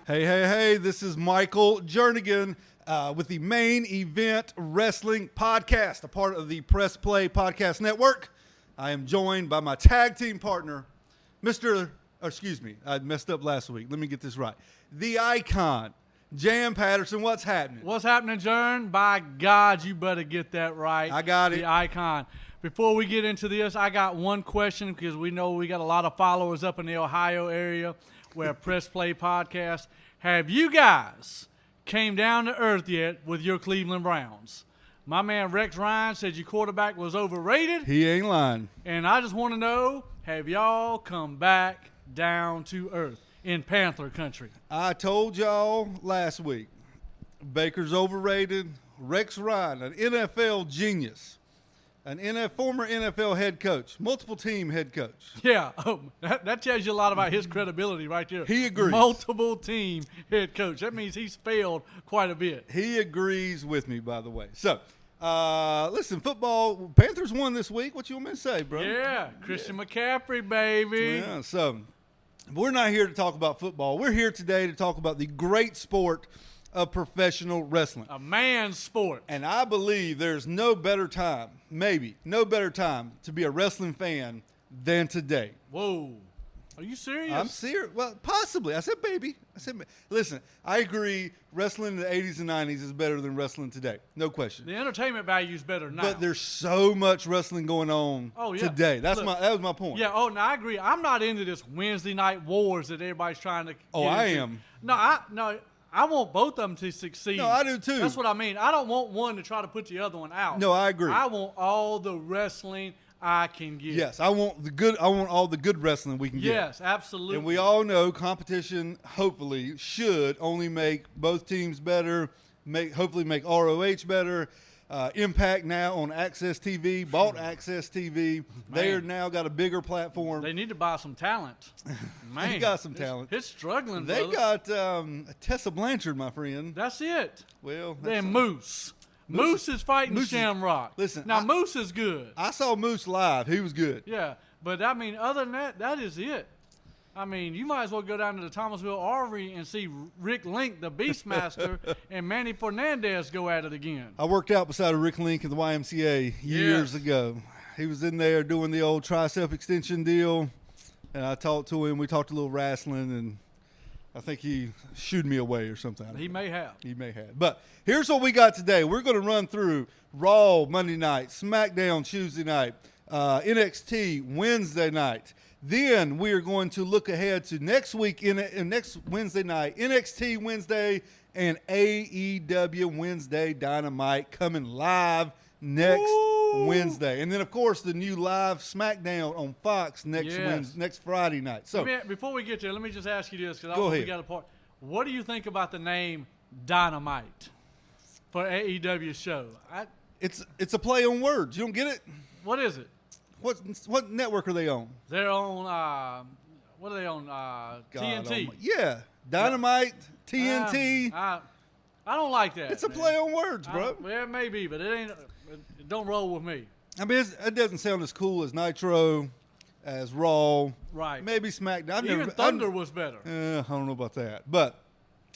Hey, this is Michael Jernigan with the Main Event Wrestling Podcast, a part of the Press Play Podcast Network. I am joined by my tag team partner, I messed up last week. Let me get this right. The Icon, Jan Patterson. What's happening? What's happening, Jern? By God, you better get that right. I got it. The Icon. Before we get into this, I got one question because we know we got a lot of followers up in the Ohio area where Press Play Podcast. Have you guys came down to earth yet with your Cleveland Browns? My man Rex Ryan said your quarterback was overrated. He ain't lying. And I just want to know, have y'all come back down to earth in Panther country? I told y'all last week, Baker's overrated. Rex Ryan, an NFL genius, former NFL head coach, multiple team head coach. Yeah, that tells you a lot about his credibility right there. He agrees. Multiple team head coach. That means he's failed quite a bit. He agrees with me, by the way. So, listen, football, Panthers won this week. What you want me to say, bro? Yeah, Christian McCaffrey, baby. Yeah, so we're not here to talk about football. We're here today to talk about the great sport of professional wrestling. A man's sport. And I believe there's no better time to be a wrestling fan than today. Whoa. Are you serious? I'm serious. Well, possibly. I said baby. Listen, I agree wrestling in the 80s and 90s is better than wrestling today. No question. The entertainment value is better now. But there's so much wrestling going on today. That was my point. Yeah, no, I agree. I'm not into this Wednesday night wars that everybody's trying to Oh, I am. No, I want both of them to succeed. No, I do too. That's what I mean. I don't want one to try to put the other one out. No, I agree. I want all the wrestling I can get. Yes, I want all the good wrestling we can get. Yes, absolutely. And we all know competition, hopefully, should only make both teams better, hopefully make ROH better. Impact now on Access TV, bought Access TV. They are now got a bigger platform. They need to buy some talent. Man, they got some talent. It's struggling, They brother. got Tessa Blanchard, my friend. That's it. Well, then Moose. Moose is fighting Shamrock. Listen, now Moose is good. I saw Moose live. He was good. Yeah, but I mean, other than that, that is it. I mean, you might as well go down to the Thomasville Armory and see Rick Link, the Beastmaster, and Manny Fernandez go at it again. I worked out beside Rick Link at the YMCA years ago. He was in there doing the old tricep extension deal, and I talked to him. We talked a little wrestling, and I think he shooed me away or something. He may have. But here's what we got today. We're going to run through Raw Monday night, SmackDown Tuesday night, NXT Wednesday night. Then we are going to look ahead to next week, next Wednesday night, NXT Wednesday and AEW Wednesday Dynamite coming live next Wednesday. And then, of course, the new live SmackDown on Fox next Friday night. So before we get there, let me just ask you this, because we got a part. What do you think about the name Dynamite for AEW show? It's a play on words. You don't get it? What is it? What network are they on? They're on, what are they on? TNT. Yeah. Dynamite, TNT. I don't like that. It's a play on words, bro. Well, maybe, but it don't roll with me. I mean, it doesn't sound as cool as Nitro, as Raw. Right. Maybe SmackDown. Thunder was better. I don't know about that. But,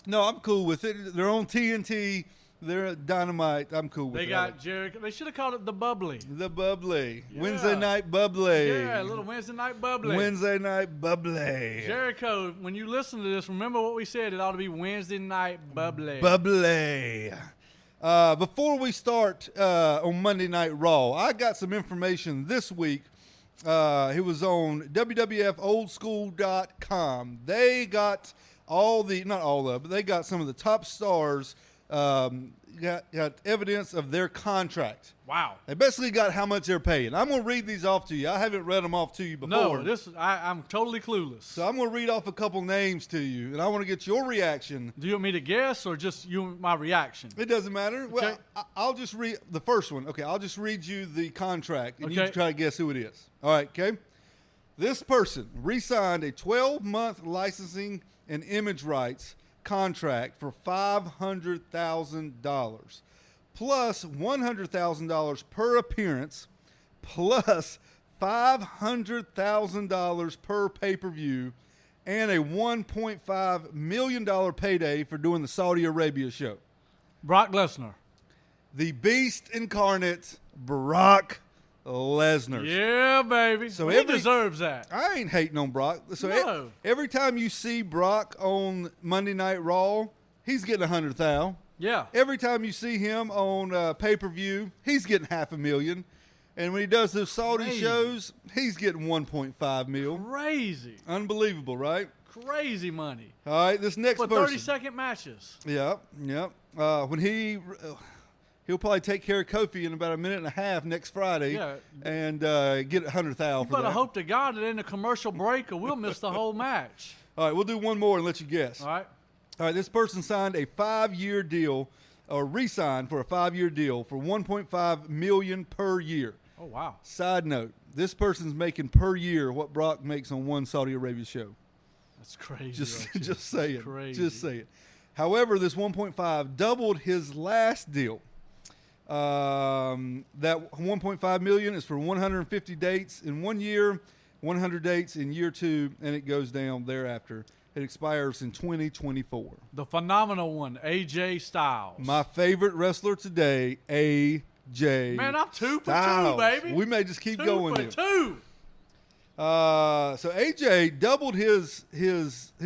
no, I'm cool with it. They're on TNT. They're Dynamite. I'm cool with that. They got Jericho. They should have called it the Bubbly. The Bubbly. Yeah. Wednesday Night Bubbly. Yeah, a little Wednesday Night Bubbly. Wednesday Night Bubbly. Jericho, when you listen to this, remember what we said. It ought to be Wednesday Night Bubbly. Bubbly. Before we start on Monday Night Raw, I got some information this week. It was on WWFOldSchool.com. They got they got some of the top stars. Got evidence of their contract. Wow. They basically got how much they're paying. I'm going to read these off to you. I haven't read them off to you before. No, I'm totally clueless. So I'm going to read off a couple names to you, and I want to get your reaction. Do you want me to guess or just my reaction? It doesn't matter. Okay. Well, I'll just read the first one. Okay, I'll just read you the contract, and you can try to guess who it is. All right, okay? This person re-signed a 12-month licensing and image rights contract for $500,000 plus $100,000 per appearance plus $500,000 per pay-per-view and a $1.5 million payday for doing the Saudi Arabia show. Brock Lesnar. The beast incarnate, Brock Lesnar. Yeah, baby. So he deserves that. I ain't hating on Brock. So No. every time you see Brock on Monday Night Raw, he's getting $100,000. Yeah. Every time you see him on pay-per-view, he's getting $500,000. And when he does those Saudi Crazy. shows, he's getting $1.5 million. Crazy. Unbelievable, right? Crazy money. All right, this next For person. 30-second matches. Yep. When he'll probably take care of Kofi in about a minute and a half next Friday, Yeah. and get $100,000 for But that. I hope to God it ain't a commercial break or we'll miss the whole match. All right, we'll do one more and let you guess. All right. All right, this person signed a 5-year deal, or re-signed for a 5-year deal for $1.5 million per year. Oh, wow. Side note: this person's making per year what Brock makes on one Saudi Arabia show. That's crazy. Just right there. just say it. Crazy. Just say it. However, this 1.5 doubled his last deal. That 1.5 million is for 150 dates in 1 year, 100 dates in year 2, and it goes down thereafter. It expires in 2024. The phenomenal one, AJ Styles. My favorite wrestler today, AJ. Man, I'm 2 for 2, Styles. baby. We may just keep 2 going for here. 2. So AJ doubled his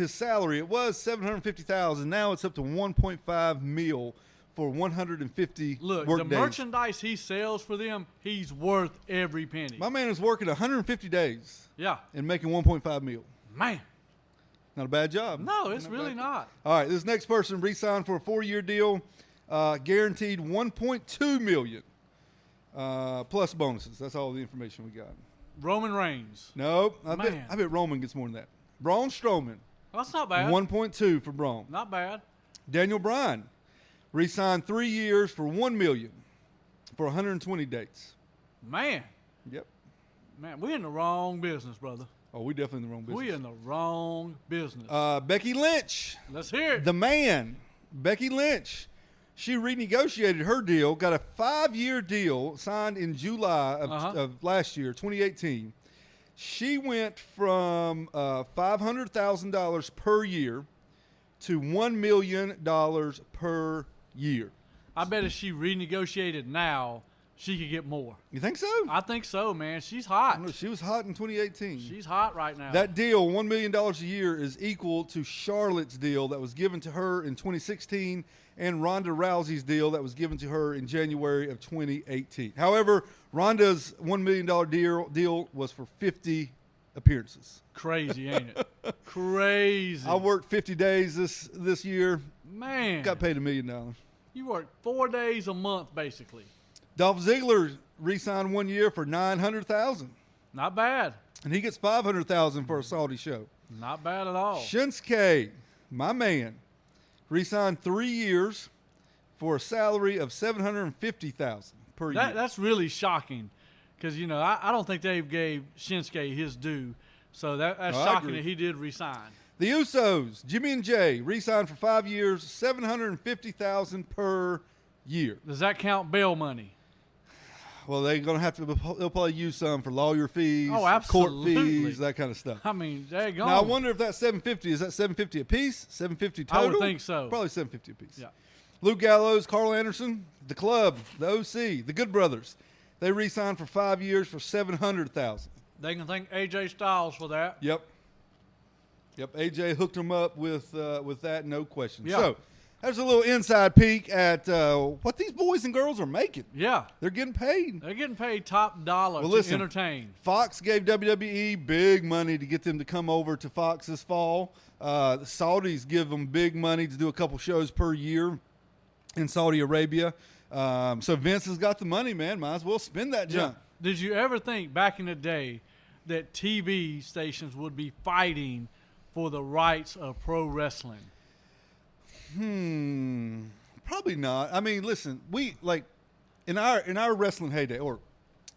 salary. It was $750,000. Now it's up to $1.5 million for 150 Look, work the days. merchandise he sells for them, he's worth every penny. My man is working 150 days Yeah. and making 1.5 million. Man. Not a bad job. No, it's Not really bad. not. All right, this next person re-signed for a 4-year deal, guaranteed $1.2 million plus bonuses. That's all the information we got. Roman Reigns. Nope, I Man. bet Roman gets more than that. Braun Strowman, Well, that's not bad. 1.2 for Braun. Not bad. Daniel Bryan re-signed 3 years for $1 million for 120 dates. Man. Yep. Man, we're in the wrong business, brother. Oh, we definitely in the wrong business. We're in the wrong business. Becky Lynch, Let's hear it. the man, Becky Lynch. She renegotiated her deal, got a 5-year deal signed in July of last year, 2018. She went from $500,000 per year to $1 million per year. I bet if she renegotiated now, she could get more. You think so? I think so, man. She's hot. She was hot in 2018. She's hot right now. That deal, $1 million a year, is equal to Charlotte's deal that was given to her in 2016 and Ronda Rousey's deal that was given to her in January of 2018. However, Ronda's $1 million deal was for 50 appearances. Crazy, ain't it? Crazy. I worked 50 days this year, Man. got paid $1 million. You work 4 days a month, basically. Dolph Ziggler re-signed 1 year for $900,000, Not bad. and he gets $500,000 for a Saudi show. Not bad at all. Shinsuke, my man, re-signed 3 years for a salary of $750,000 per year. That's really shocking because, you know, I don't think they gave Shinsuke his due. So that's I shocking agree. that he did resign. The Usos, Jimmy and Jay, re-signed for 5 years, $750,000 per year. Does that count bail money? Well, they're gonna have to. They'll probably use some for lawyer fees, Oh, court absolutely. fees, that kind of stuff. I mean, there you go. Now I wonder if that $750 is that $750 a piece, $750 total. I would think so. Probably $750 a piece. Yeah. Luke Gallows, Carl Anderson, the club, the OC, the Good Brothers, they re-signed for 5 years for $700,000. They can thank AJ Styles for that. Yep. AJ hooked them up with that, no question. Yeah. So there's a little inside peek at what these boys and girls are making. Yeah. They're getting paid. They're getting paid top dollar Well, to listen. entertain. Fox gave WWE big money to get them to come over to Fox this fall. The Saudis give them big money to do a couple shows per year in Saudi Arabia. So Vince has got the money, man. Might as well spend that junk. Did you ever think back in the day that TV stations would be fighting for the rights of pro wrestling? Probably not. I mean, listen, we like in our wrestling heyday, or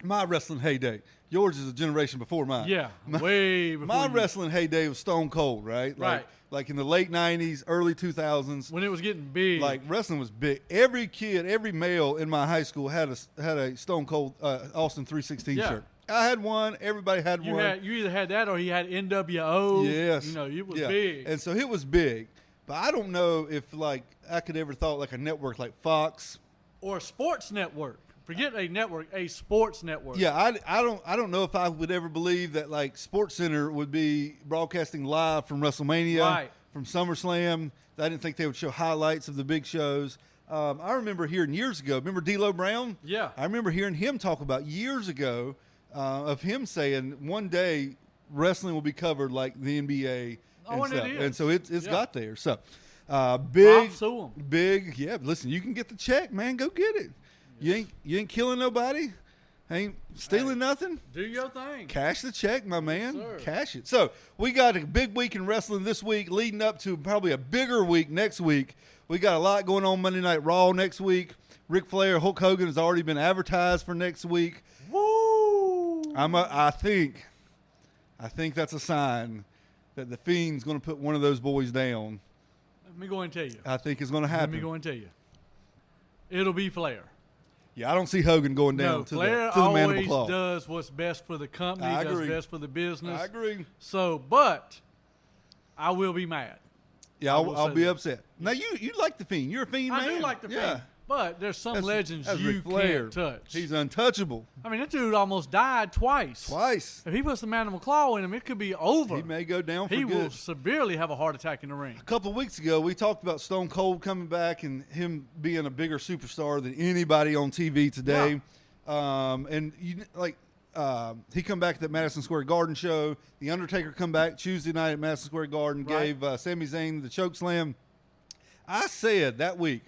my wrestling heyday. Yours is a generation before mine. Yeah, way before My you. wrestling heyday was Stone Cold, right? Right. Like in the late '90s, early 2000s. When it was getting big. Like wrestling was big. Every kid, every male in my high school had a Stone Cold Austin 316 Yeah. shirt. I had one. Everybody had one. You either had that or he had NWO. Yes. It was big. And so it was big. But I don't know if, like, I could ever thought, like, a network like Fox. Or a sports network. Forget a network, a sports network. Yeah, I don't know if I would ever believe that, like, SportsCenter would be broadcasting live from WrestleMania, Right. from SummerSlam. I didn't think they would show highlights of the big shows. I remember hearing years ago, remember D'Lo Brown? Yeah. I remember hearing him talk about years ago of him saying one day wrestling will be covered like the NBA and and stuff. it is. And so it's got there. So Props to 'em. big, yeah. Listen, you can get the check, man. Go get it. You ain't killing nobody. Ain't stealing nothing. Do your thing. Cash the check, my man. sir. Cash it. So we got a big week in wrestling this week, leading up to probably a bigger week next week. We got a lot going on Monday Night Raw next week. Ric Flair, Hulk Hogan has already been advertised for next week. Woo! I think that's a sign that the Fiend's going to put one of those boys down. Let me go and tell you. I think it's going to Let happen. me go and tell you. It'll be Flair. Yeah, I don't see Hogan going down to Flair the Mandible always Claw. does what's best for the company, I does agree. best for the business. I agree. So, but I will be mad. Yeah, I will I'll say be that. upset. Now you like the Fiend. You're a Fiend man. I do like the yeah. Fiend. But there's some legends That's you Ric Flair. can't touch. He's untouchable. I mean, that dude almost died twice. Twice. If he puts the Mandible Claw in him, it could be over. He may go down for He good. will severely have a heart attack in the ring. A couple of weeks ago, we talked about Stone Cold coming back and him being a bigger superstar than anybody on TV today. And he come back at the Madison Square Garden show. The Undertaker come back Tuesday night at Madison Square Garden, Right. gave Sami Zayn the choke slam. I said that week,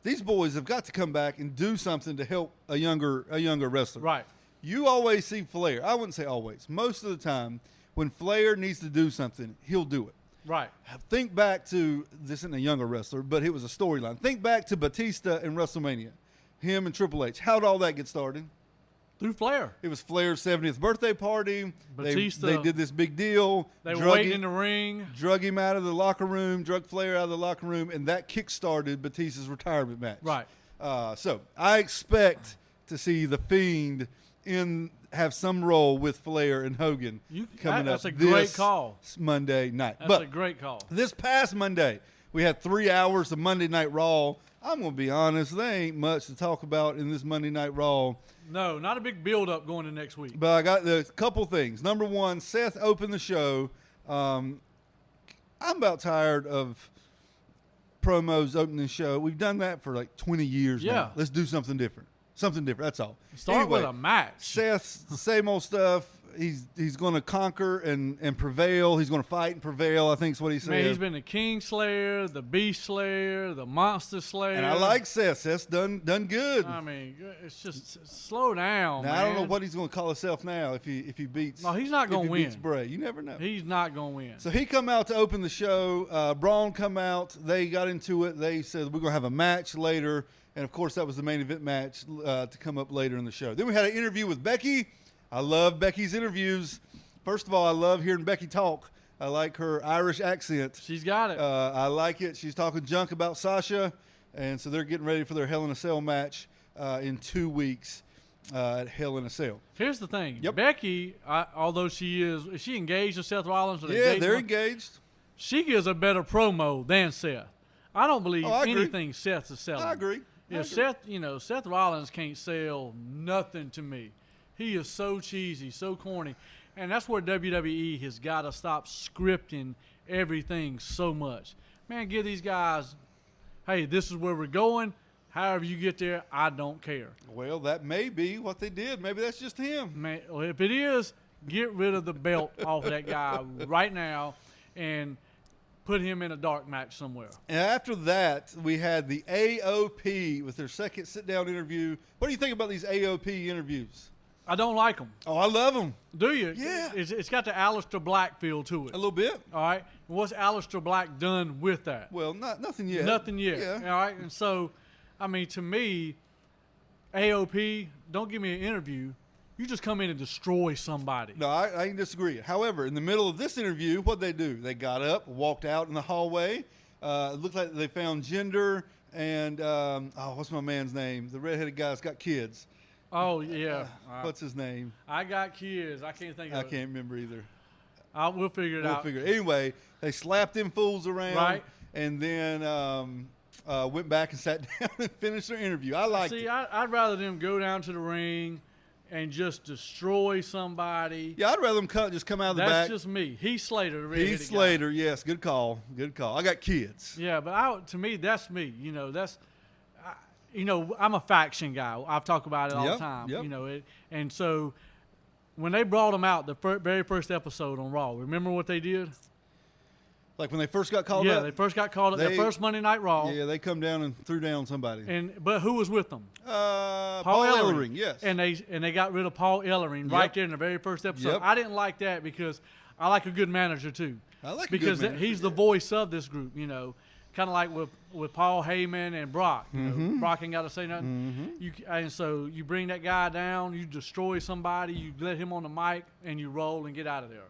these boys have got to come back and do something to help a younger wrestler. Right. You always see Flair. I wouldn't say always. Most of the time, when Flair needs to do something, he'll do it. Right. Think back to, this isn't a younger wrestler, but it was a storyline. Think back to Batista in WrestleMania. Him and Triple H. How did all that get started? Through Flair. It was Flair's 70th birthday party. Batista. They did this big deal. They were waiting in the ring. Drug him out of the locker room, drug Flair out of the locker room, and that kick-started Batista's retirement match. Right. So I expect to see the Fiend have some role with Flair and Hogan coming that's up a great this call. Monday night. That's a great call. This past Monday, we had 3 hours of Monday Night Raw. I'm going to be honest, there ain't much to talk about in this Monday Night Raw. No, not a big build-up going to next week. But I got a couple things. Number one, Seth opened the show. I'm about tired of promos opening the show. We've done that for like 20 years now. Let's do something different. Something different, that's all. Start with a match. Seth's the same old stuff. He's going to conquer and prevail. He's going to fight and prevail, I think is what he said. Man, he's been the King Slayer, the Beast Slayer, the Monster Slayer. And I like Seth. Seth's done good. I mean, it's just slow down, Now, man. I don't know what he's going to call himself now if he beats. No, he's not going to win. Beats Bray. You never know. He's not going to win. So he come out to open the show. Braun come out. They got into it. They said we're going to have a match later, and of course that was the main event match to come up later in the show. Then we had an interview with Becky. I love Becky's interviews. First of all, I love hearing Becky talk. I like her Irish accent. She's got it. I like it. She's talking junk about Sasha, and so they're getting ready for their Hell in a Cell match in 2 weeks at Hell in a Cell. Here's the thing. Yep. Becky, although is she engaged with Seth Rollins? Yeah, they're engaged. She gives a better promo than Seth. I don't believe I agree. anything Seth is selling. I agree. Seth Rollins can't sell nothing to me. He is so cheesy, so corny. And that's where WWE has got to stop scripting everything so much. Man, give these guys, hey, this is where we're going. However you get there, I don't care. Well, that may be what they did. Maybe that's just him. Man, well, if it is, get rid of the belt off of that guy right now and put him in a dark match somewhere. And after that, we had the AOP with their second sit-down interview. What do you think about these AOP interviews? I don't like them. Oh, I love them. Do you? Yeah. It's got the Aleister Black feel to it. A little bit. All right. What's Aleister Black done with that? Well, nothing yet. Nothing yet. Yeah. All right. And so, I mean, to me, AOP, don't give me an interview. You just come in and destroy somebody. No, I can disagree. However, in the middle of this interview, what'd they do? They got up, walked out in the hallway. It looked like they found Jinder and, what's my man's name? The redheaded guy's got kids. Oh, yeah. What's his name? I got kids. I can't think of it. I can't remember either. We'll figure it out. Anyway, they slapped them fools around. Right. And then went back and sat down and finished their interview. I liked it. I'd rather them go down to the ring and just destroy somebody. Yeah, I'd rather them just come out of the back. That's just me. Heath Slater, the redheaded Heath Slater, yes. Good call. Good call. I got kids. Yeah, but to me, that's me. I'm a faction guy. I've talked about it all the time. Yep. And so when they brought them out, the very first episode on Raw, remember what they did? Like when they first got called up? Yeah, they first got called up. Their first Monday Night Raw. Yeah, they come down and threw down somebody. But who was with them? Paul Ellering, yes. And they got rid of Paul Ellering right there in the very first episode. Yep. I didn't like that because I like a good manager too. I like because a good manager. He's the voice of this group, kind of like with Paul Heyman and Brock. Brock ain't got to say nothing. And so you bring that guy down, you destroy somebody, you let him on the mic, and you roll and get out of there.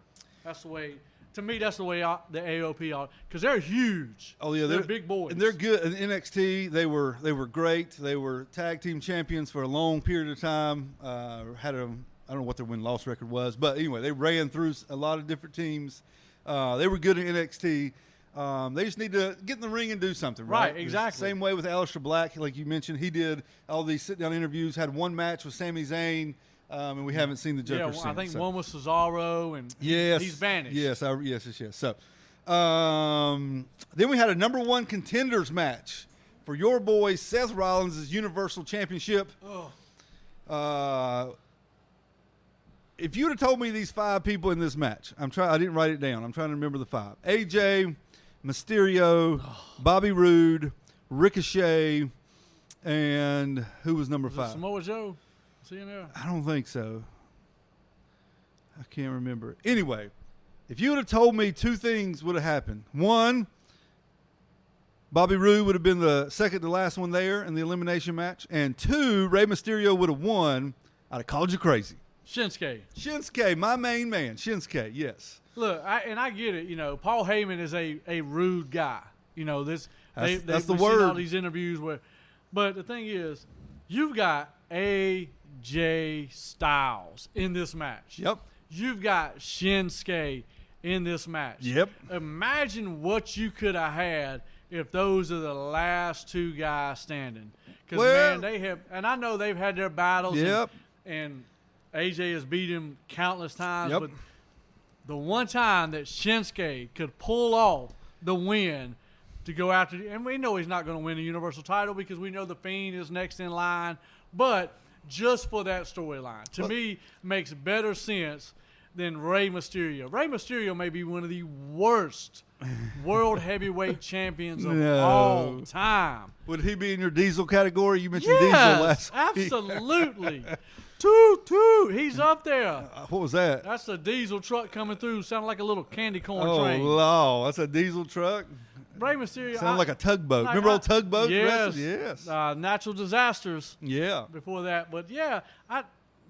That's the way. To me, that's the way the AOP are, because they're huge. Oh yeah, they're big boys, and they're good. In NXT, they were great. They were tag team champions for a long period of time. I don't know what their win-loss record was, but anyway, they ran through a lot of different teams. They were good in NXT. They just need to get in the ring and do something, right? Right, exactly. Same way with Aleister Black, like you mentioned, he did all these sit-down interviews. Had one match with Sami Zayn. And we haven't seen the Joker since. I think one was Cesaro, and he's vanished. Yes. So, then we had a number one contenders match for your boy Seth Rollins' Universal Championship. If you'd have told me these 5 people in this match, I didn't write it down. I'm trying to remember the 5. AJ, Mysterio, Bobby Roode, Ricochet, and who was number 5? Samoa Joe. See in there? I don't think so. I can't remember. Anyway, if you would have told me 2 things would have happened. 1, Bobby Roode would have been the second to last one there in the elimination match. And 2, Rey Mysterio would have won. I'd have called you crazy. Shinsuke, my main man. Shinsuke, yes. Look, I get it. Paul Heyman is a rude guy. That's the word. All these interviews but the thing is, you've got AJ Styles in this match. Yep. You've got Shinsuke in this match. Yep. Imagine what you could have had if those are the last 2 guys standing. Because, man, they have – and I know they've had their battles. Yep. And AJ has beat him countless times. Yep. But the one time that Shinsuke could pull off the win to go after – and we know he's not going to win the Universal title because we know the Fiend is next in line. But just for that storyline, to me, makes better sense than Rey Mysterio. Rey Mysterio may be one of the worst world heavyweight champions of all time. Would he be in your Diesel category? You mentioned Diesel last week. Absolutely. Toot. He's up there. What was that? That's the Diesel truck coming through. Sounded like a little candy corn train. Oh, Lord. That's a Diesel truck? Rey Mysterio. Sound like a tugboat. Remember old tugboat? Yes. Yes. Natural disasters. Yeah. Before that. But, yeah,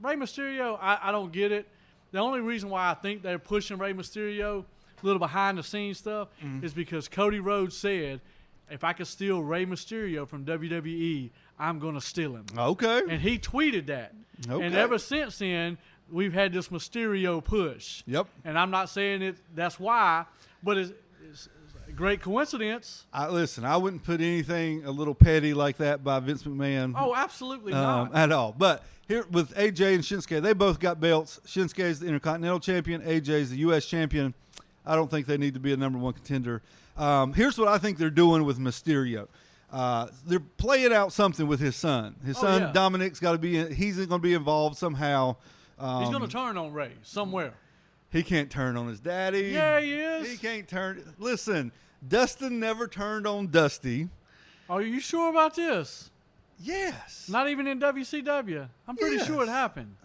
Rey Mysterio, I don't get it. The only reason why I think they're pushing Rey Mysterio, a little behind-the-scenes stuff, is because Cody Rhodes said, if I could steal Rey Mysterio from WWE, I'm going to steal him. Okay. And he tweeted that. Okay. And ever since then, we've had this Mysterio push. Yep. And I'm not saying that's why, but it's a great coincidence. Listen, I wouldn't put anything a little petty like that by Vince McMahon. Oh, absolutely not. At all. But here with AJ and Shinsuke, they both got belts. Shinsuke is the Intercontinental Champion. AJ is the U.S. Champion. I don't think they need to be a number 1 contender. Here's what I think they're doing with Mysterio. They're playing out something with his son. His son, Dominic's got to be – he's going to be involved somehow. He's going to turn on Rey somewhere. He can't turn on his daddy. Yeah, he is. He can't turn – listen, Dustin never turned on Dusty. Are you sure about this? Yes. Not even in WCW. I'm pretty sure it happened.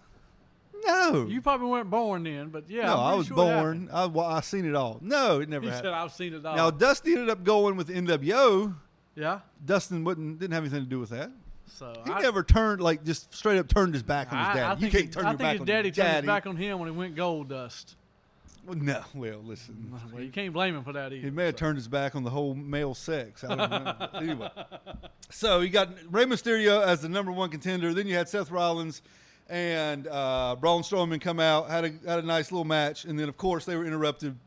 No. You probably weren't born then, but yeah. No, I was born. I seen it all. No, it never happened. He said, I've seen it all. Now, Dusty ended up going with NWO. Yeah. Dustin didn't have anything to do with that. So he never turned, just straight up turned his back on his daddy. You can't turn your back on your daddy. I think his daddy turned his back on him when he went gold dust. Well, no. Well, listen. Well, you can't blame him for that either. He may have turned his back on the whole male sex. I don't know. Anyway. So you got Rey Mysterio as the number one contender. Then you had Seth Rollins and Braun Strowman come out, had a nice little match. And then, of course, they were interrupted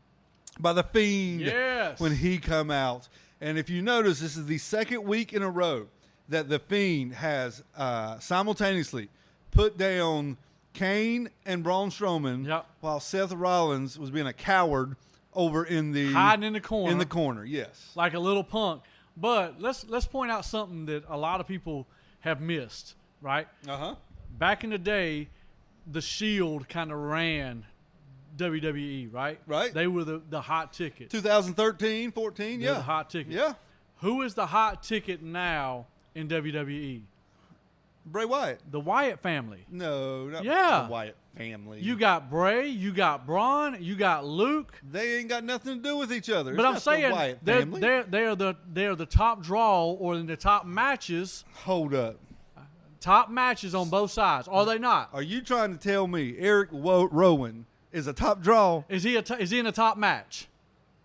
by the Fiend when he come out. And if you notice, this is the second week in a row that the Fiend has simultaneously put down Kane and Braun Strowman while Seth Rollins was being a coward over hiding in the corner. In the corner, yes. Like a little punk. But let's point out something that a lot of people have missed, right? Uh-huh. Back in the day, the Shield kind of ran WWE, right? Right. They were the hot ticket. 2013, 14, They're the hot ticket. Yeah. Who is the hot ticket now in WWE? Bray Wyatt. The Wyatt family. No, not the Wyatt family. You got Bray, you got Braun, you got Luke. They ain't got nothing to do with each other. But I'm the saying Wyatt they're family. the top draw or in the top matches. Hold up. Top matches on both sides. Are they not? Are you trying to tell me Eric Rowan is a top draw? Is he in a top match?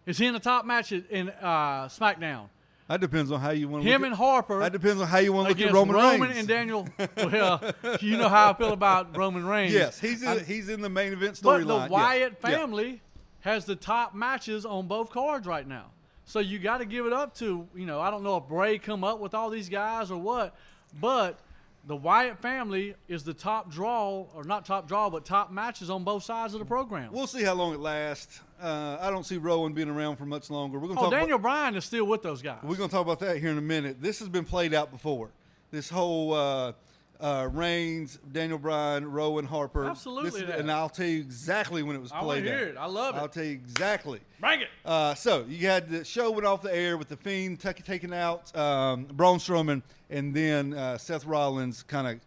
Is he in a top match in SmackDown? That depends on how you want to Him look and Harper. That depends on how you want to look at Roman Reigns. and Daniel. Well, you know how I feel about Roman Reigns. Yes, he's in the main event storyline. But the Wyatt family has the top matches on both cards right now. So you got to give it up to, I don't know if Bray come up with all these guys or what, but the Wyatt family is the top draw, or not top draw, but top matches on both sides of the program. We'll see how long it lasts. I don't see Rowan being around for much longer. We're gonna Daniel Bryan is still with those guys. We're going to talk about that here in a minute. This has been played out before. This whole Reigns, Daniel Bryan, Rowan, Harper. Absolutely. And I'll tell you exactly when it was played out. I want to hear it. I love it. I'll tell you exactly. Bring it. So you had the show went off the air with the Fiend taking out Braun Strowman, and then Seth Rollins kind of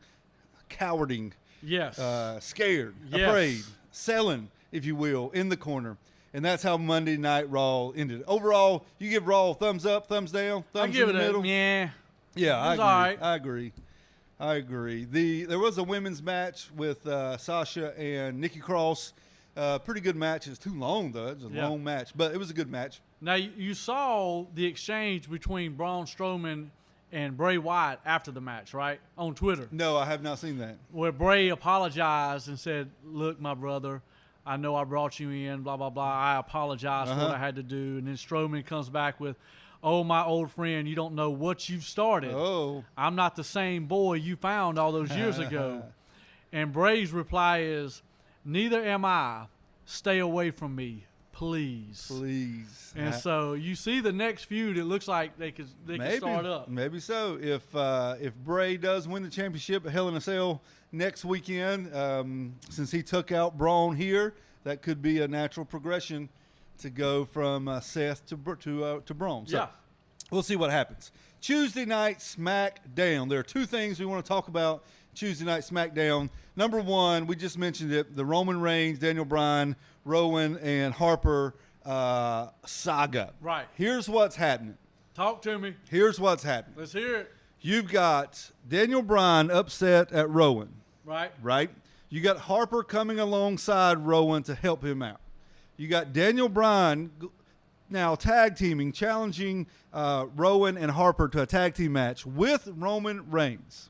cowarding, scared, afraid, selling, if you will, in the corner. And that's how Monday Night Raw ended. Overall, you give Raw a thumbs up, thumbs down, thumbs in the middle? Yeah, I agree. I agree. There was a women's match with Sasha and Nikki Cross. Pretty good match. It's too long, though. It was a long match, but it was a good match. Now, you saw the exchange between Braun Strowman and Bray Wyatt after the match, right, on Twitter. No, I have not seen that. Where Bray apologized and said, look, my brother, I know I brought you in, blah, blah, blah. I apologize for what I had to do. And then Strowman comes back with, oh, my old friend, you don't know what you've started. Oh. I'm not the same boy you found all those years ago. And Bray's reply is, neither am I. Stay away from me, please. Please. And so you see the next feud, it looks like they could start up. Maybe so. If Bray does win the championship at Hell in a Cell next weekend, since he took out Braun here, that could be a natural progression to go from Seth to Braun. So we'll see what happens. Tuesday night SmackDown. There are two things we want to talk about Tuesday night SmackDown. Number one, we just mentioned it, the Roman Reigns, Daniel Bryan, Rowan, and Harper saga. Right. Here's what's happening. Talk to me. Here's what's happening. Let's hear it. You've got Daniel Bryan upset at Rowan. Right. You got Harper coming alongside Rowan to help him out. You got Daniel Bryan now tag teaming, challenging Rowan and Harper to a tag team match with Roman Reigns.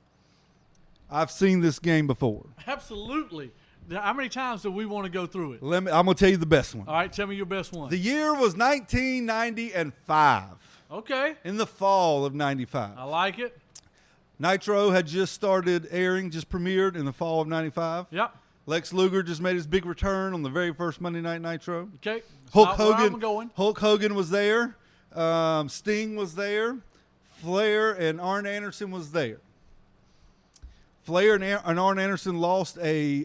I've seen this game before. Absolutely. How many times do we want to go through it? I'm going to tell you the best one. All right, tell me your best one. The year was 1995. Okay. In the fall of 95. I like it. Nitro had just started airing, just premiered in the fall of 95. Yep. Lex Luger just made his big return on the very first Monday Night Nitro. Okay. Hulk Hogan was there. Sting was there. Flair and Arn Anderson was there. Flair and Arn Anderson lost a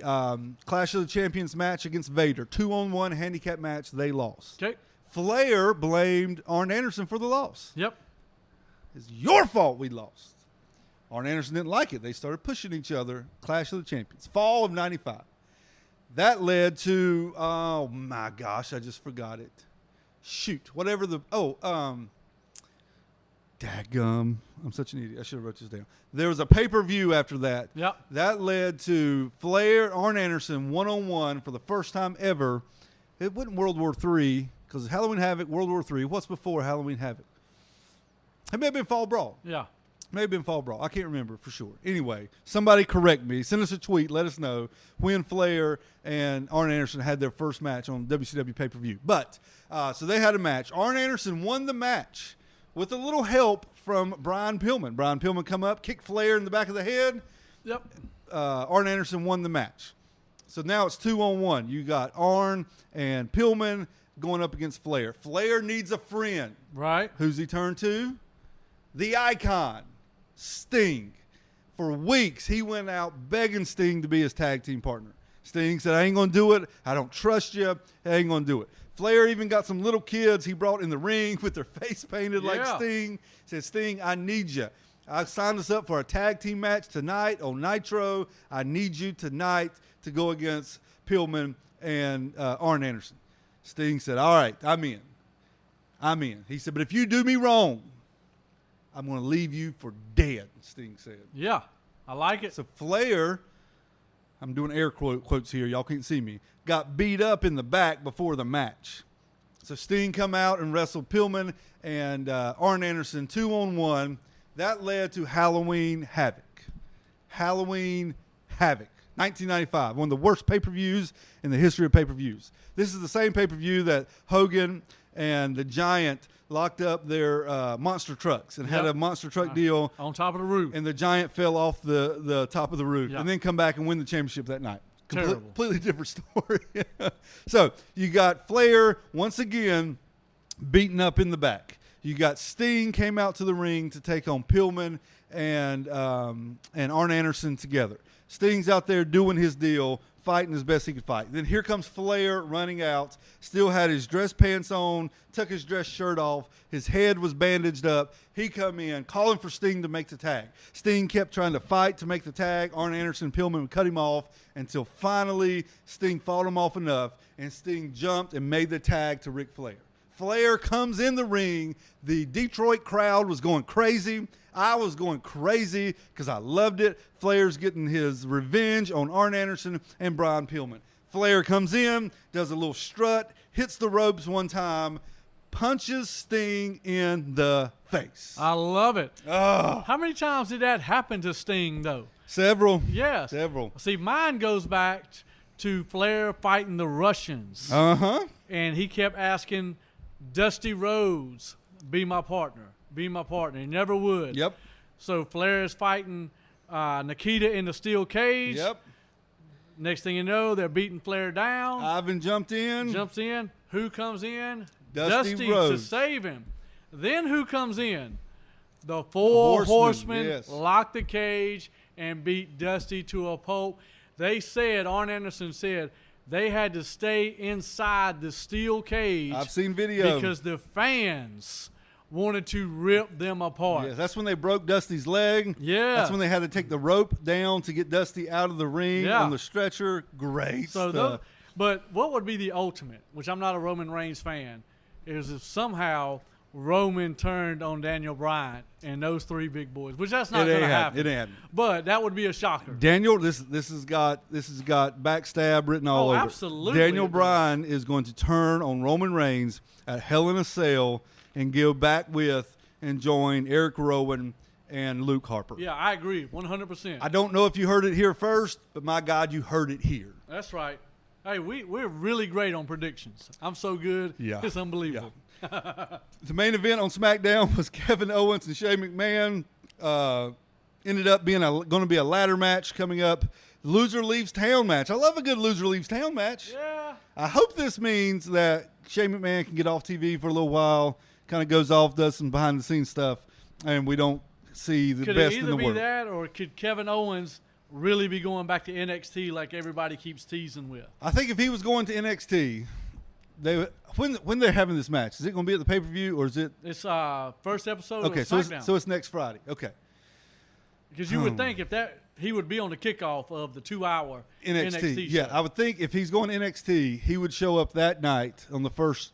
Clash of the Champions match against Vader. 2-on-1 handicap match. They lost. Okay. Flair blamed Arn Anderson for the loss. Yep. It's your fault we lost. Arn Anderson didn't like it. They started pushing each other. Clash of the Champions. Fall of 95. That led to, oh my gosh, I just forgot it. Shoot. Whatever the, dadgum. I'm such an idiot. I should have wrote this down. There was a pay-per-view after that. Yep. That led to Flair, Arn Anderson, one-on-one for the first time ever It wasn't World War III because Halloween Havoc, World War III. What's before Halloween Havoc? It may have been Fall Brawl. Yeah. May have been Fall Brawl. I can't remember for sure. Anyway, somebody correct me. Send us a tweet. Let us know when Flair and Arn Anderson had their first match on WCW pay-per-view. But, so they had a match. Arn Anderson won the match with a little help from Brian Pillman. Brian Pillman come up, kick Flair in the back of the head. Yep. Arn Anderson won the match. So now it's 2-on-1. You got Arn and Pillman going up against Flair. Flair needs a friend. Right. Who's he turned to? The Icon, Sting. For weeks, he went out begging Sting to be his tag team partner. Sting said, I ain't going to do it. I don't trust you. I ain't going to do it. Flair even got some little kids he brought in the ring with their face painted like Sting. Said, Sting, I need you. I signed us up for a tag team match tonight on Nitro. I need you tonight to go against Pillman and Arn Anderson. Sting said, all right, I'm in. I'm in. He said, but if you do me wrong, I'm going to leave you for dead, Sting said. Yeah, I like it. So Flair, I'm doing air quotes here, y'all can't see me, got beat up in the back before the match. So Sting come out and wrestled Pillman and Arn Anderson 2-on-1. That led to Halloween Havoc. Halloween Havoc. 1995, one of the worst pay-per-views in the history of pay-per-views. This is the same pay-per-view that Hogan and the Giant locked up their monster trucks and had a monster truck deal on top of the roof. And the Giant fell off the top of the roof and then come back and win the championship that night. Terrible. Completely different story. So you got Flair once again beaten up in the back. You got Sting came out to the ring to take on Pillman and Arn Anderson together. Sting's out there doing his deal, fighting as best he could fight. Then here comes Flair running out, still had his dress pants on, took his dress shirt off, his head was bandaged up. He come in, calling for Sting to make the tag. Sting kept trying to fight to make the tag. Arn Anderson and Pillman would cut him off until finally Sting fought him off enough, and Sting jumped and made the tag to Ric Flair. Flair comes in the ring. The Detroit crowd was going crazy. I was going crazy because I loved it. Flair's getting his revenge on Arn Anderson and Brian Pillman. Flair comes in, does a little strut, hits the ropes one time, punches Sting in the face. I love it. Oh. How many times did that happen to Sting, though? Several. Yes. Several. See, mine goes back to Flair fighting the Russians. Uh-huh. And he kept asking Dusty Rhodes, be my partner. Be my partner. He never would. Yep. So Flair is fighting Nikita in the steel cage. Yep. Next thing you know, they're beating Flair down. Ivan jumped in. Jumps in. Who comes in? Dusty to Rhodes. save him. Then who comes in? The four horsemen yes. lock the cage and beat Dusty to a pulp. They said, Arn Anderson said, they had to stay inside the steel cage. I've seen video. Because the fans wanted to rip them apart. Yeah, that's when they broke Dusty's leg. Yeah. That's when they had to take the rope down to get Dusty out of the ring on the stretcher. Great stuff. But what would be the ultimate, which I'm not a Roman Reigns fan, is if somehow Roman turned on Daniel Bryan and those three big boys, which that's not going to happen. It ain't happening. But that would be a shocker. Daniel, this has got backstab written all over. Absolutely. Daniel Bryan is going to turn on Roman Reigns at Hell in a Cell and go back with and join Eric Rowan and Luke Harper. Yeah, I agree, 100%. I don't know if you heard it here first, but my God, you heard it here. That's right. Hey, we're really great on predictions. I'm so good. Yeah. It's unbelievable. Yeah. The main event on SmackDown was Kevin Owens and Shane McMahon. Ended up being going to be a ladder match coming up. Loser leaves town match. I love a good loser leaves town match. Yeah. I hope this means that Shane McMahon can get off TV for a little while, kind of goes off, does some behind the scenes stuff, and we don't see the best in the world. Could it either be that, or could Kevin Owens really be going back to NXT like everybody keeps teasing with? I think if he was going to NXT, when they're having this match, is it going to be at the pay-per-view or is it? It's first episode okay, of SmackDown. so it's next Friday. Okay. Because you would think if that he would be on the kickoff of the 2-hour NXT show. Yeah, I would think if he's going to NXT, he would show up that night on the first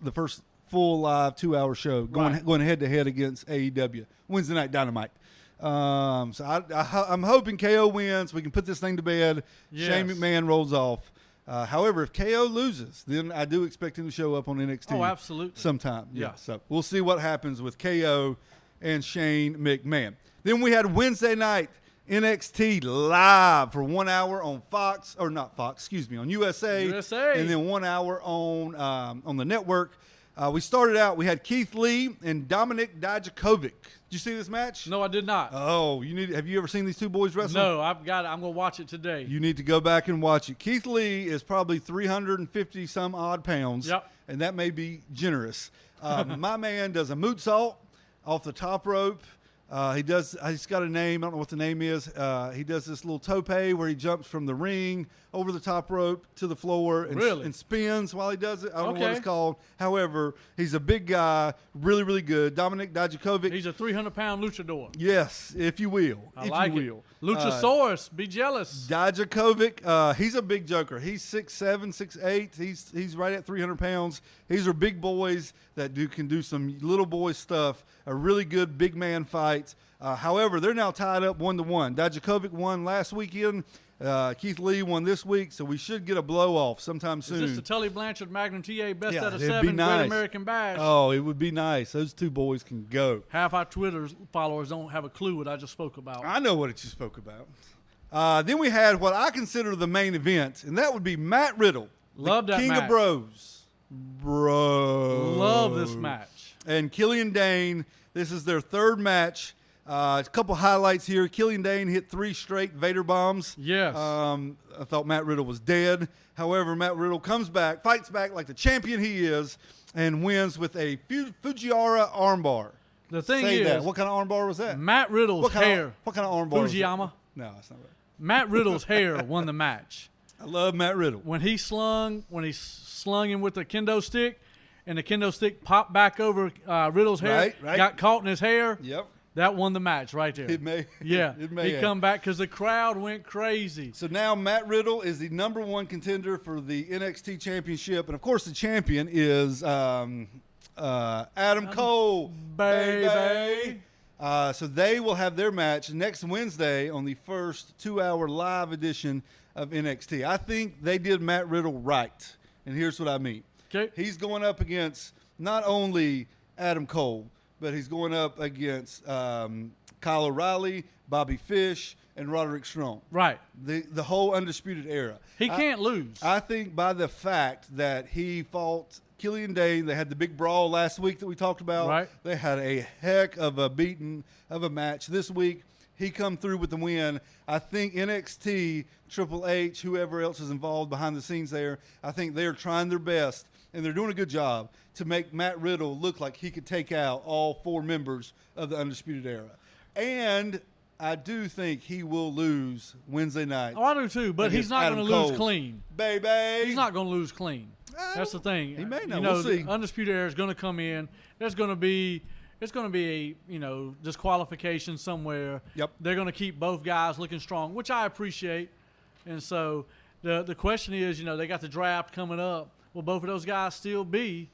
full live 2-hour show, going head to head against AEW Wednesday Night Dynamite. So I'm hoping KO wins. We can put this thing to bed. Yes. Shane McMahon rolls off. However, if KO loses, then I do expect him to show up on NXT. Oh, absolutely. Sometime. Yeah. So we'll see what happens with KO and Shane McMahon. Then we had Wednesday night NXT live for 1 hour on Fox, or not Fox, excuse me, on USA. And then 1 hour on the network. We started out, we had Keith Lee and Dominik Dijakovic. Did you see this match? No, I did not. Oh, have you ever seen these two boys wrestle? No, I've got it. I'm going to watch it today. You need to go back and watch it. Keith Lee is probably 350 some odd pounds. Yep. And that may be generous. My man does a moonsault off the top rope. He's got a name. I don't know what the name is. He does this little tope where he jumps from the ring over the top rope to the floor and spins while he does it. I don't know what it's called. However, he's a big guy, really, really good. Dominik Dijakovic. He's a 300-pound luchador. Yes, if you will. I like it. Luchasaurus, be jealous. Dijakovic, he's a big joker. He's 6'7", 6'8". He's right at 300 pounds. These are big boys that can do some little boy stuff. A really good big man fight. However, they're now tied up 1-1. Dijakovic won last weekend. Keith Lee won this week, so we should get a blow off sometime soon. Is this the Tully Blanchard Magnum TA Best out of it'd 7 be nice. Great American Bash? Oh, it would be nice. Those two boys can go. Half our Twitter followers don't have a clue what I just spoke about. I know what you spoke about. Then we had what I consider the main event, and that would be Matt Riddle, Love that King match. of Bros. Love this match. And Killian Dane. This is their third match. A couple highlights here. Killian Dane hit 3 straight Vader bombs. Yes. I thought Matt Riddle was dead. However, Matt Riddle comes back, fights back like the champion he is, and wins with a Fujiwara armbar. The thing is, what kind of armbar was that? Matt Riddle's hair. What kind of armbar? Fujiyama. No, that's not right. Matt Riddle's hair won the match. I love Matt Riddle. When he slung him with the kendo stick, and the kendo stick popped back over Riddle's hair, right. got caught in his hair. Yep. That won the match right there. It may. Yeah. It may. He come back because the crowd went crazy. So now Matt Riddle is the #1 contender for the NXT Championship, and of course the champion is Adam Cole, baby. So they will have their match next Wednesday on the first 2-hour live edition of NXT. I think they did Matt Riddle right, and here's what I mean. Okay. He's going up against not only Adam Cole, but he's going up against Kyle O'Reilly, Bobby Fish, and Roderick Strong. Right. The whole Undisputed Era. He can't lose. I think by the fact that he fought Killian Dane, they had the big brawl last week that we talked about. Right. They had a heck of a beating of a match this week. He come through with the win. I think NXT, Triple H, whoever else is involved behind the scenes there, I think they're trying their best, and they're doing a good job to make Matt Riddle look like he could take out all 4 members of the Undisputed Era. And I do think he will lose Wednesday night. Oh, I do too, but he's not going to lose clean. Baby. He's not going to lose clean. That's the thing. He may not. We'll see. The Undisputed Era is going to come in. It's going to be a disqualification somewhere. Yep. They're going to keep both guys looking strong, which I appreciate. And so the question is, they got the draft coming up. Will both of those guys still be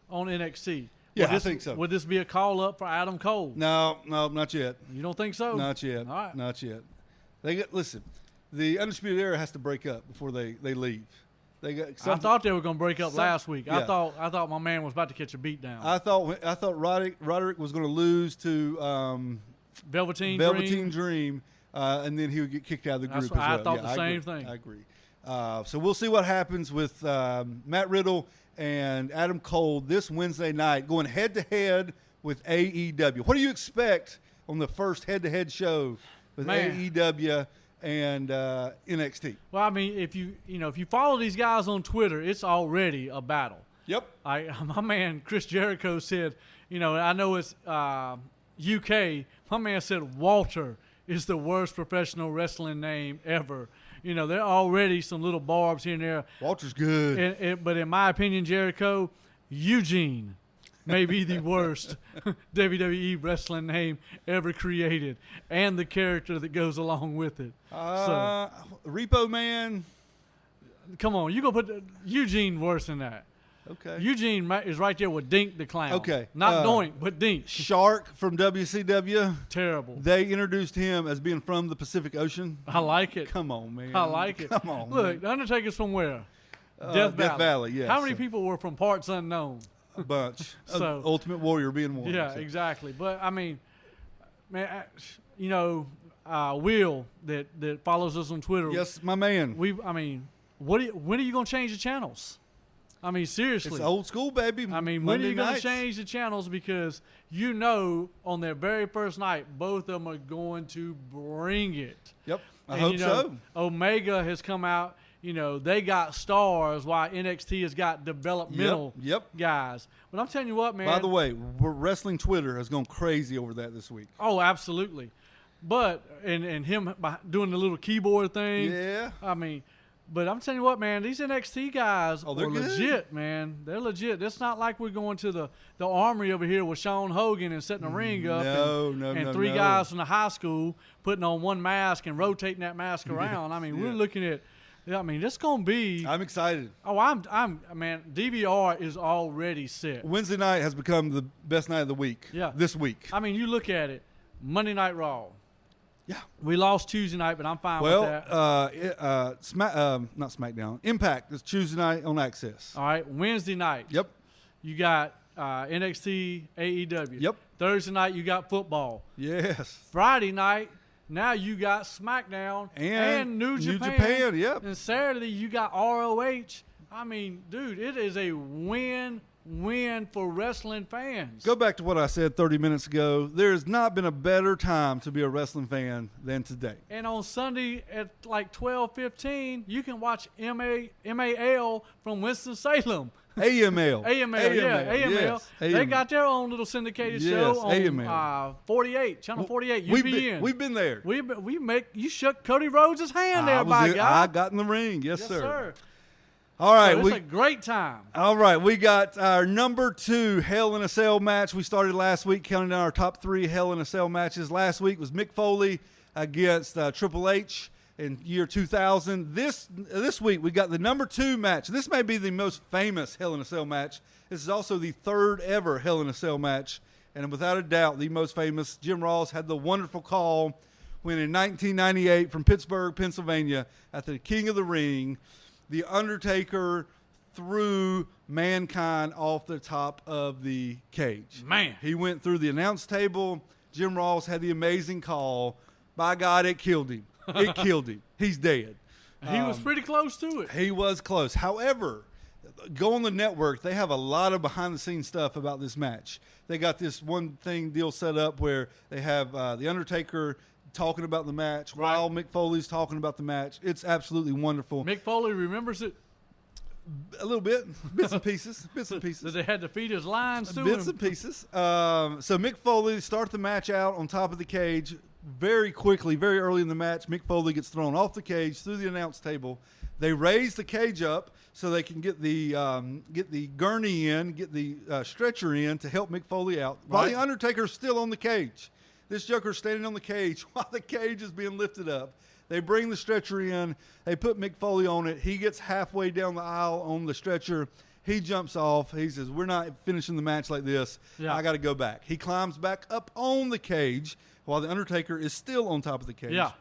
on NXT? Yeah, I think so. Would this be a call up for Adam Cole? No, not yet. You don't think so? Not yet. All right. Not yet. Listen, the Undisputed Era has to break up before they leave. I thought they were going to break up last week. Yeah. I thought my man was about to catch a beat down. I thought Roderick was going to lose to Velveteen Dream, and then he would get kicked out of the group as well. I thought the same agree. thing. I agree. So we'll see what happens with Matt Riddle and Adam Cole this Wednesday night, going head-to-head with AEW. What do you expect on the first head-to-head show with AEW and NXT? Well, I mean, if you follow these guys on Twitter, it's already a battle. Yep. My man Chris Jericho said, I know it's UK. My man said Walter is the worst professional wrestling name ever. There are already some little barbs here and there. Walter's good. But in my opinion, Jericho, Eugene may be the worst WWE wrestling name ever created, and the character that goes along with it. Repo Man. Come on, you gonna put Eugene worse than that? Okay. Eugene is right there with Dink the Clown. Okay. Not Doink, but Dink. Shark from WCW. Terrible. They introduced him as being from the Pacific Ocean. I like it. Come on, man. I like it. Come on. Look, man. The Undertaker's from where? Death Valley, yes. How many people were from parts unknown? A bunch. So, Ultimate Warrior being one. Yeah, so. exactly. But I mean, man, you know, Will that follows us on Twitter. Yes, my man. When are you gonna change the channels? I mean, seriously. It's old school, baby. I mean, when are you going to change the channels? Because you know on their very first night, both of them are going to bring it. Yep, I hope so. Omega has come out. You know, they got stars while NXT has got developmental guys. But I'm telling you what, man. By the way, Wrestling Twitter has gone crazy over that this week. Oh, absolutely. But, and him doing the little keyboard thing. Yeah. I mean, but I'm telling you what, man, these NXT guys are legit, man. They're legit. It's not like we're going to the armory over here with Sean Hogan and setting a ring up and three guys from the high school putting on one mask and rotating that mask around. I mean, we're looking at, I mean, this going to be. I'm excited. Oh, man, DVR is already set. Wednesday night has become the best night of the week. Yeah. This week. I mean, you look at it, Monday Night Raw. Yeah, we lost Tuesday night, but I'm fine with that. Not SmackDown. Impact is Tuesday night on Access. All right, Wednesday night. Yep. You got NXT, AEW. Yep. Thursday night you got football. Yes. Friday night now you got SmackDown and New Japan. Yep. And Saturday you got ROH. I mean, dude, it is a win for wrestling fans. Go back to what I said 30 minutes ago. There has not been a better time to be a wrestling fan than today. And on Sunday at like 12:15, you can watch MAL from Winston-Salem. AML. AML. Yes. They got their own little syndicated show on AML. 48, Channel 48, UPN. We've been there. You shook Cody Rhodes' hand there, by God. I got in the ring. Yes, sir. All right, so it's a great time. All right, we got our number 2 Hell in a Cell match. We started last week counting down our top 3 Hell in a Cell matches. Last week was Mick Foley against Triple H in year 2000. This week we got the number 2 match. This may be the most famous Hell in a Cell match. This is also the 3rd ever Hell in a Cell match, and without a doubt the most famous. Jim Ross had the wonderful call when in 1998 from Pittsburgh, Pennsylvania, at the King of the Ring, The Undertaker threw Mankind off the top of the cage. Man. He went through the announce table. Jim Ross had the amazing call. By God, it killed him. It killed him. He's dead. He was pretty close to it. He was close. However, go on the network. They have a lot of behind-the-scenes stuff about this match. They got this one thing deal set up where they have The Undertaker talking about the match while Mick Foley's talking about the match. It's absolutely wonderful. Mick Foley remembers it? A little bit. Bits and pieces. That they had to feed his lines to Bits him? and pieces. So Mick Foley starts the match out on top of the cage. Very quickly, very early in the match, Mick Foley gets thrown off the cage through the announce table. They raise the cage up so they can get the gurney in, get the stretcher in to help Mick Foley out. While the Undertaker's still on the cage. This Joker's standing on the cage while the cage is being lifted up. They bring the stretcher in. They put Mick Foley on it. He gets halfway down the aisle on the stretcher. He jumps off. He says, we're not finishing the match like this. Yeah. I got to go back. He climbs back up on the cage while the Undertaker is still on top of the cage. Yeah.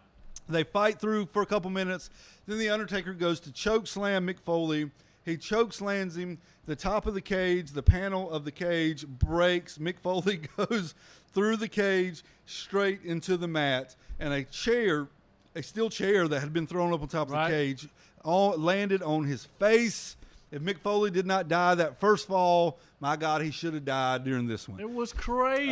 They fight through for a couple minutes. Then the Undertaker goes to choke slam Mick Foley. He choke slams him. The top of the cage, the panel of the cage breaks. Mick Foley goes through the cage straight into the mat. And a steel chair that had been thrown up on top of the cage landed on his face. If Mick Foley did not die that first fall, my God, he should have died during this one. It was crazy.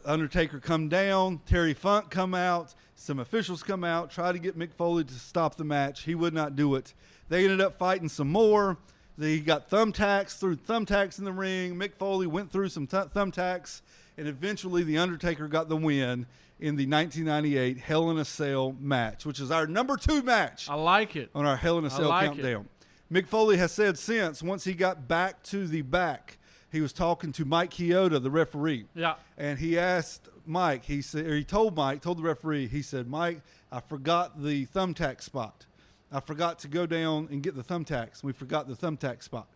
Undertaker come down. Terry Funk come out. Some officials come out, try to get Mick Foley to stop the match. He would not do it. They ended up fighting some more. They got thumbtacks, threw thumbtacks in the ring. Mick Foley went through some thumbtacks, and eventually the Undertaker got the win in the 1998 Hell in a Cell match, which is our number 2 match. I like it. On our Hell in a Cell countdown. Mick Foley has said since, once he got back to the back, he was talking to Mike Chioda, the referee. Yeah. And he asked Mike, told the referee, he said, Mike, I forgot the thumbtack spot. I forgot to go down and get the thumbtacks. We forgot the thumbtack spot.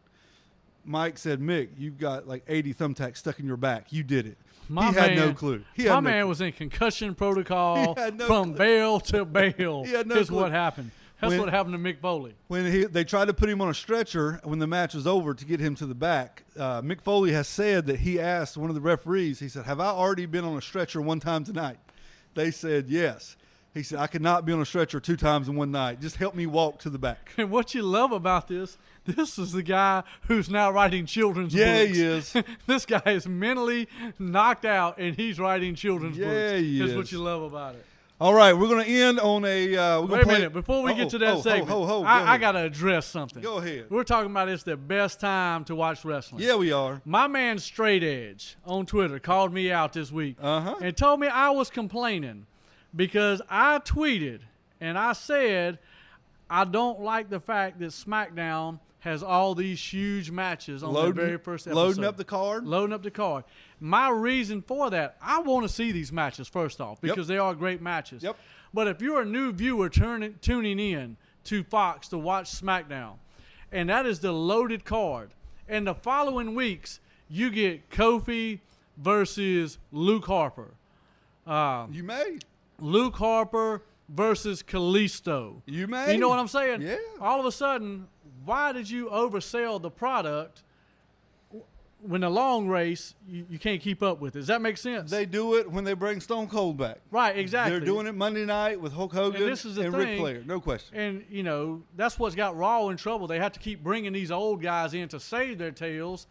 Mike said, Mick, you've got like 80 thumbtacks stuck in your back. You did it. He had no clue. My man was in concussion protocol from bail to bail. He had no Is clue. what happened. That's what happened to Mick Foley. When they tried to put him on a stretcher when the match was over to get him to the back, Mick Foley has said that he asked one of the referees, he said, have I already been on a stretcher one time tonight? They said yes. He said, I could not be on a stretcher 2 times in one night. Just help me walk to the back. And what you love about this is the guy who's now writing children's books. Yeah, he is. This guy is mentally knocked out, and he's writing children's books. Yeah, he is. That's what you love about it. All right, we're going to end on a Wait a minute. Before we get to that segment, I got to address something. Go ahead. We're talking about it's the best time to watch wrestling. Yeah, we are. My man Straight Edge on Twitter called me out this week and told me I was complaining because I tweeted and I said I don't like the fact that SmackDown has all these huge matches on their very first episode. Loading up the card. Loading up the card. My reason for that, I want to see these matches first off because they are great matches. Yep. But if you're a new viewer tuning in to Fox to watch SmackDown, and that is the loaded card, and the following weeks you get Kofi versus Luke Harper. You may. Luke Harper versus Kalisto. You may. You know what I'm saying? Yeah. All of a sudden, why did you oversell the product when the long race you can't keep up with it? Does that make sense? They do it when they bring Stone Cold back. Right, exactly. They're doing it Monday night with Hulk Hogan and Ric Flair. No question. And, you know, that's what's got Raw in trouble. They have to keep bringing these old guys in to save their tails.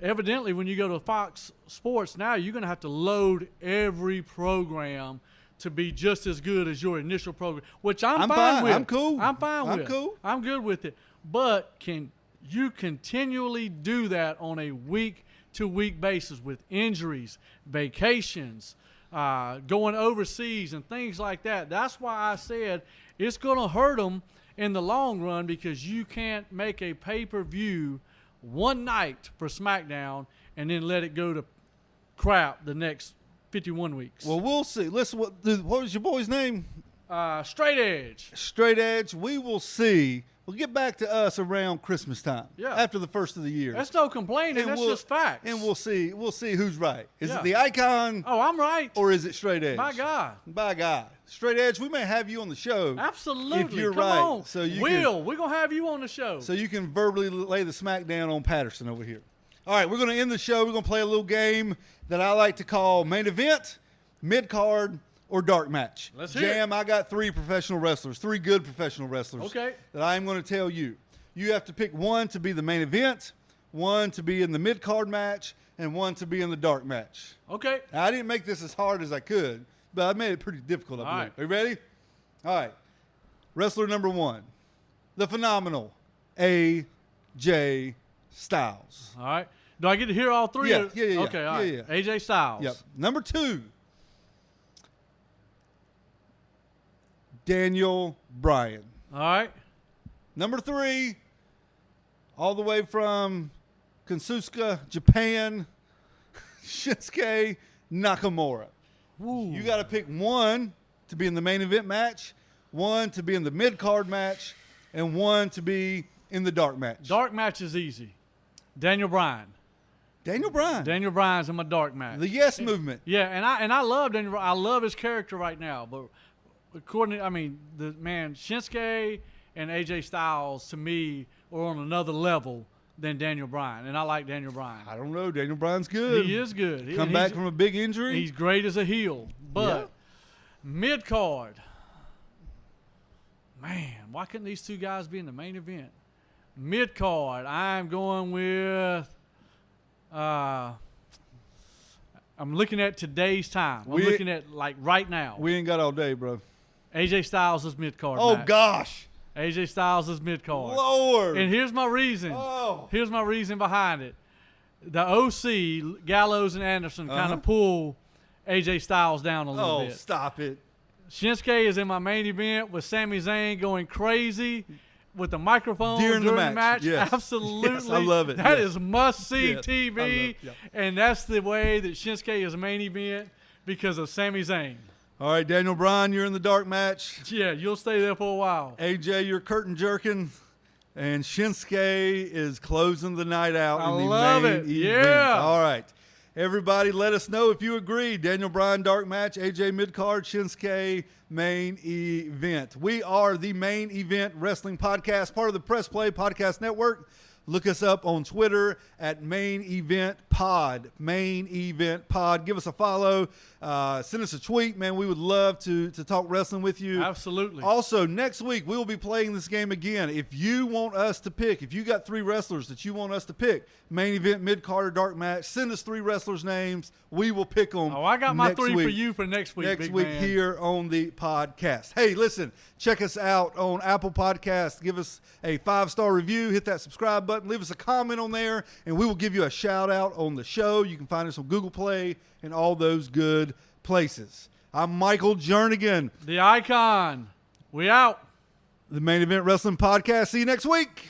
Evidently, when you go to Fox Sports now, you're going to have to load every program to be just as good as your initial program, which I'm fine with. I'm cool. I'm fine with. I'm cool. I'm good with it. But can you continually do that on a week-to-week basis with injuries, vacations, going overseas, and things like that? That's why I said it's going to hurt them in the long run because you can't make a pay-per-view one night for SmackDown and then let it go to crap the next 51 weeks. Well, we'll see. Listen, what was your boy's name? Straight Edge. Straight Edge. We will see. We'll get back to us around Christmas time. Yeah. After the first of the year. That's no complaining. That's just facts. And we'll see. We'll see who's right. Is it the Icon? Oh, I'm right. Or is it Straight Edge? By God. By God. Straight Edge, we may have you on the show. Absolutely. If you're Come right. on. So you we're going to have you on the show. So you can verbally lay the smack down on Patterson over here. All right, we're going to end the show. We're going to play a little game that I like to call main event, mid-card, or dark match. Let's hear Jam, I got 3 professional wrestlers, 3 good professional wrestlers that I'm going to tell you. You have to pick one to be the main event, one to be in the mid-card match, and one to be in the dark match. Okay. Now, I didn't make this as hard as I could, but I made it pretty difficult, I believe. Right. Are you ready? All right. Wrestler number 1, the phenomenal AJ Styles. All right. Do I get to hear all 3? Yeah. Okay, all right. Yeah. AJ Styles. Yep. Number 2, Daniel Bryan. All right. Number 3, all the way from Kansuska, Japan, Shinsuke Nakamura. Ooh. You got to pick one to be in the main event match, one to be in the mid-card match, and one to be in the dark match. Dark match is easy. Daniel Bryan. Daniel Bryan. Daniel Bryan's in my dark match. The Yes Movement. Yeah, and I love Daniel Bryan. I love his character right now. But according to, Shinsuke and AJ Styles, to me, are on another level than Daniel Bryan. And I like Daniel Bryan. I don't know. Daniel Bryan's good. He is good. Come back from a big injury. He's great as a heel. But mid-card, man, why couldn't these 2 guys be in the main event? Mid-card, I'm going with I'm looking at today's time. I'm looking at, like, right now. We ain't got all day, bro. AJ Styles is mid-card Oh, match. gosh. AJ Styles is mid-card. Lord. And here's my reason. Oh. Here's my reason behind it. The OC, Gallows and Anderson, kind of pull AJ Styles down a little bit. Oh, stop it. Shinsuke is in my main event with Sami Zayn going crazy with the microphone during the match. Yes. Absolutely. Yes, I love it. That is must-see Yes, TV. And that's the way that Shinsuke is main event because of Sami Zayn. All right, Daniel Bryan, you're in the dark match. Yeah, you'll stay there for a while. AJ, you're curtain jerking. And Shinsuke is closing the night out in the love main it. event. Yeah. All right. Everybody, let us know if you agree. Daniel Bryan dark match, AJ mid-card, Shinsuke main event. We are the Main Event Wrestling Podcast, part of the Press Play Podcast Network. Look us up on Twitter at Main Event Pod. Main Event Pod. Give us a follow. Send us a tweet, man. We would love to talk wrestling with you. Absolutely. Also, next week, we will be playing this game again. If you want us to pick, if you got 3 wrestlers that you want us to pick, main event, mid-card, or dark match, send us 3 wrestlers' names. We will pick them. Oh, I got my 3 week. for you for next week, Next big week man. here on the podcast. Hey, listen, check us out on Apple Podcasts. Give us a 5-star review. Hit that subscribe button. Leave us a comment on there, and we will give you a shout-out on the show. You can find us on Google Play and all those good places. I'm Michael Jernigan. The Icon. We out. The Main Event Wrestling Podcast. See you next week.